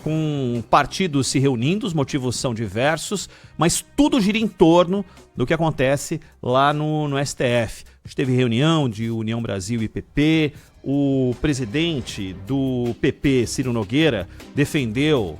com partidos se reunindo, os motivos são diversos, mas tudo gira em torno do que acontece lá no STF. A gente teve reunião de União Brasil e PP, o presidente do PP, Ciro Nogueira, defendeu,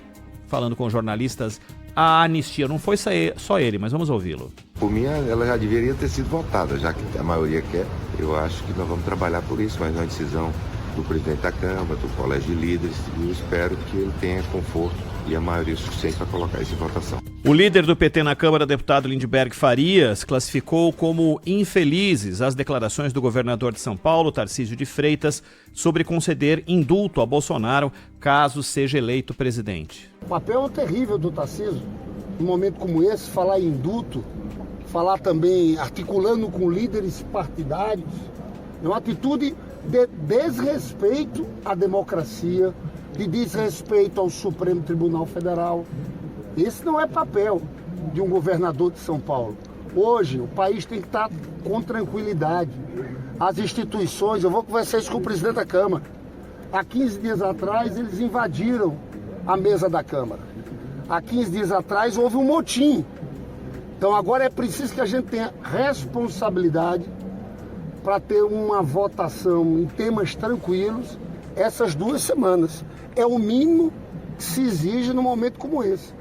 falando com jornalistas, a anistia. Não foi só ele, mas vamos ouvi-lo. Por mim, ela já deveria ter sido votada, já que a maioria quer. Eu acho que nós vamos trabalhar por isso, mas é uma decisão do presidente da Câmara, do Colégio de Líderes, e eu espero que ele tenha conforto e a maioria suficiente para colocar isso em votação. O líder do PT na Câmara, deputado Lindbergh Farias, classificou como infelizes as declarações do governador de São Paulo, Tarcísio de Freitas, sobre conceder indulto a Bolsonaro caso seja eleito presidente. O papel terrível do Tarcísio, num momento como esse, falar em indulto, falar também articulando com líderes partidários, é uma atitude de desrespeito à democracia, de desrespeito ao Supremo Tribunal Federal. Esse não é papel de um governador de São Paulo. Hoje, o país tem que estar com tranquilidade. As instituições, eu vou conversar isso com o presidente da Câmara. Há 15 dias atrás, eles invadiram a mesa da Câmara. Há 15 dias atrás, houve um motim. Então, agora é preciso que a gente tenha responsabilidade para ter uma votação em temas tranquilos essas 2 semanas. É o mínimo que se exige num momento como esse.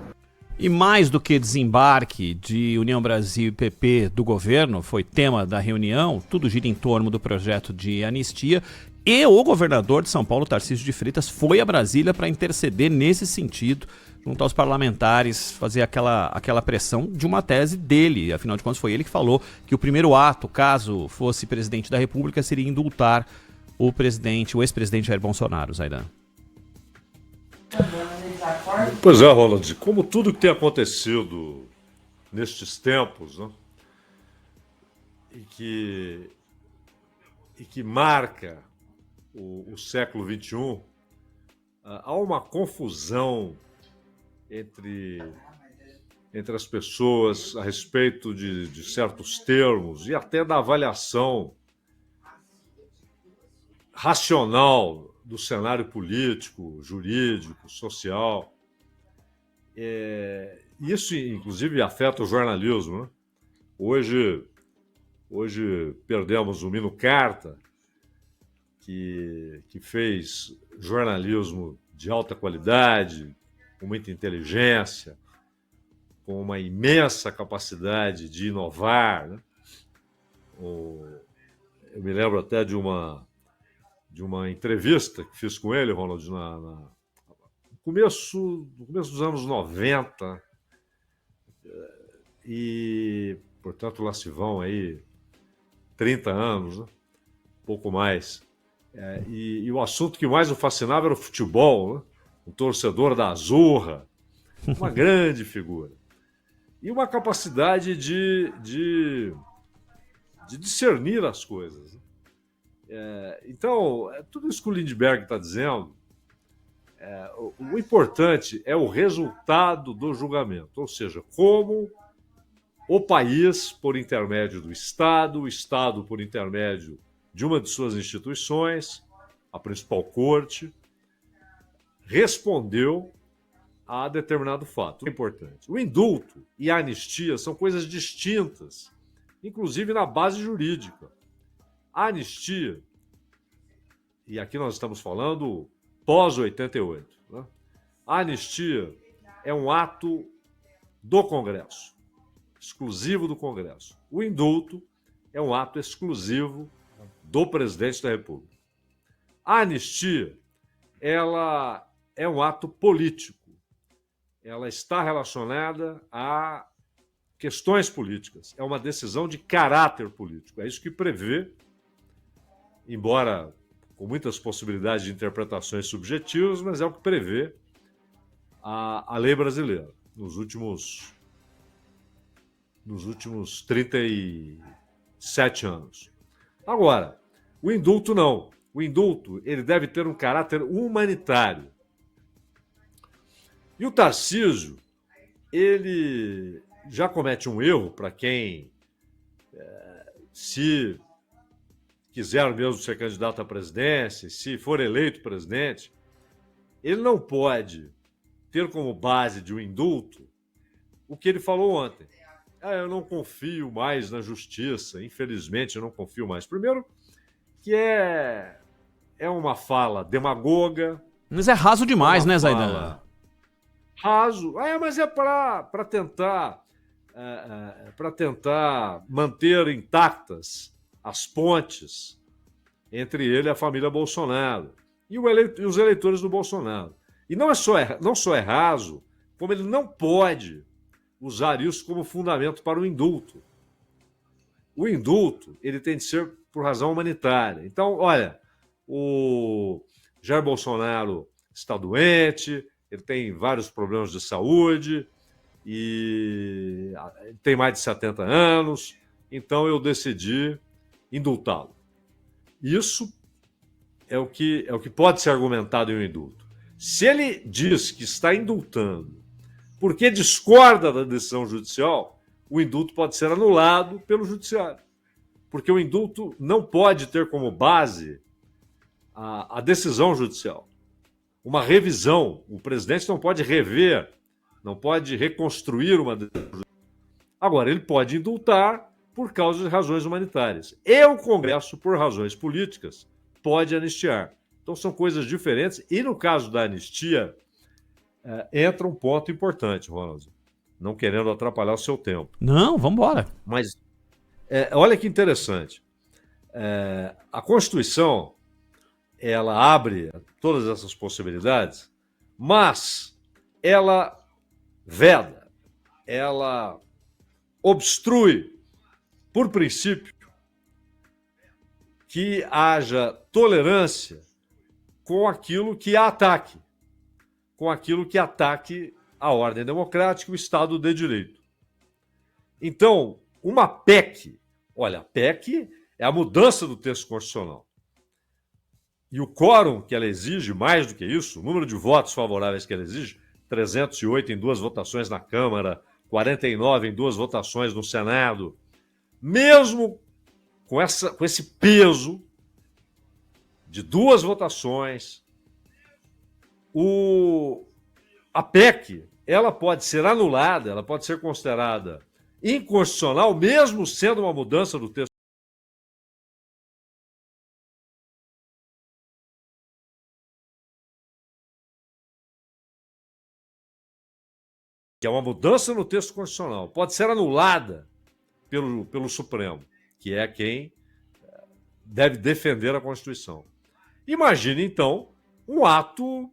E mais do que desembarque de União Brasil e PP do governo, foi tema da reunião, tudo gira em torno do projeto de anistia, e o governador de São Paulo, Tarcísio de Freitas, foi a Brasília para interceder nesse sentido, junto aos parlamentares, fazer aquela pressão de uma tese dele. Afinal de contas, foi ele que falou que o primeiro ato, caso fosse presidente da República, seria indultar o ex-presidente Jair Bolsonaro. Zaidan. Pois é, Roland, como tudo que tem acontecido nestes tempos, né, e que marca o século XXI, há uma confusão entre as pessoas a respeito de certos termos e até da avaliação racional do cenário político, jurídico, social. Isso, inclusive, afeta o jornalismo, né? Hoje perdemos o Mino Carta, que fez jornalismo de alta qualidade, com muita inteligência, com uma imensa capacidade de inovar, né? Eu me lembro até de uma entrevista que fiz com ele, Ronald, no começo dos anos 90, e, portanto, lá se vão aí 30 anos, né? Pouco mais. E o assunto que mais o fascinava era o futebol, né? Um torcedor da Azurra, uma grande figura. E uma capacidade de discernir as coisas. Então, tudo isso que o Lindbergh está dizendo, o importante é o resultado do julgamento, ou seja, como o país, por intermédio do Estado, o Estado, por intermédio de uma de suas instituições, a principal corte, respondeu a determinado fato. É importante. O indulto e a anistia são coisas distintas, inclusive na base jurídica. A anistia, e aqui nós estamos falando pós-88, né? A anistia é um ato do Congresso, exclusivo do Congresso. O indulto é um ato exclusivo do presidente da República. A anistia, ela é um ato político. Ela está relacionada a questões políticas. É uma decisão de caráter político. É isso que prevê, embora com muitas possibilidades de interpretações subjetivas, mas é o que prevê a lei brasileira nos últimos 37 anos. Agora, o indulto não. O indulto ele deve ter um caráter humanitário. E o Tarcísio, ele já comete um erro para quem, se quiser mesmo ser candidato à presidência, se for eleito presidente, ele não pode ter como base de um indulto o que ele falou ontem. Eu não confio mais na justiça, infelizmente eu não confio mais. Primeiro, que é uma fala demagoga. Mas é raso demais, né, Zaidan? Raso. Mas é para tentar manter intactas as pontes entre ele e a família Bolsonaro e os eleitores do Bolsonaro. E não só é raso, como ele não pode usar isso como fundamento para o indulto. O indulto ele tem de ser por razão humanitária. Então, olha, o Jair Bolsonaro está doente, ele tem vários problemas de saúde e tem mais de 70 anos, então eu decidi indultá-lo. Isso é o que pode ser argumentado em um indulto. Se ele diz que está indultando porque discorda da decisão judicial, o indulto pode ser anulado pelo judiciário. Porque o indulto não pode ter como base a decisão judicial. Uma revisão. O presidente não pode rever, não pode reconstruir uma decisão judicial. Agora, ele pode indultar por causa de razões humanitárias. E o Congresso, por razões políticas, pode anistiar. Então, são coisas diferentes. E no caso da anistia, entra um ponto importante, Ronald. Não querendo atrapalhar o seu tempo. Não, vamos embora. Mas olha que interessante. A Constituição, ela abre todas essas possibilidades, mas ela veda, ela obstrui, por princípio, que haja tolerância com aquilo que ataque a ordem democrática e o Estado de Direito. Então, uma PEC, olha, a PEC é a mudança do texto constitucional. E o quórum que ela exige, mais do que isso, o número de votos favoráveis que ela exige, 308 em 2 votações na Câmara, 49 em 2 votações no Senado, mesmo com esse peso de 2 votações, a PEC ela pode ser anulada, ela pode ser considerada inconstitucional, mesmo sendo uma mudança do texto. Que é uma mudança no texto constitucional, pode ser anulada pelo Supremo, que é quem deve defender a Constituição. Imagine, então, um ato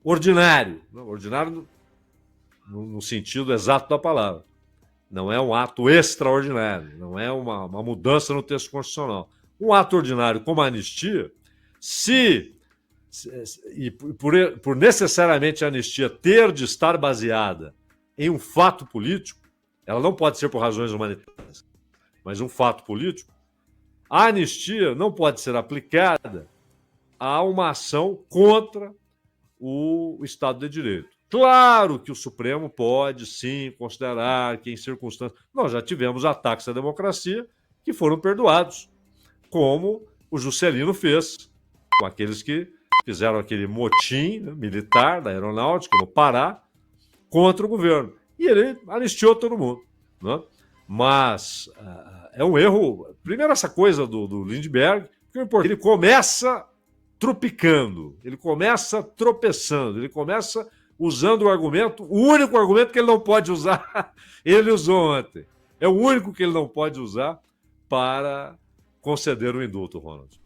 ordinário, ordinário no sentido exato da palavra. Não é um ato extraordinário, não é uma mudança no texto constitucional. Um ato ordinário como a anistia, por necessariamente a anistia ter de estar baseada em um fato político, ela não pode ser por razões humanitárias, mas um fato político, a anistia não pode ser aplicada a uma ação contra o Estado de Direito. Claro que o Supremo pode, sim, considerar que em circunstâncias... Nós já tivemos ataques à democracia que foram perdoados, como o Juscelino fez com aqueles que fizeram aquele motim militar da aeronáutica no Pará contra o governo. E ele anistiou todo mundo. Né? Mas é um erro... Primeiro, essa coisa do Lindbergh, porque ele começa tropicando, ele começa tropeçando, ele começa usando o único argumento que ele não pode usar, ele usou ontem. É o único que ele não pode usar para conceder o indulto, Ronald.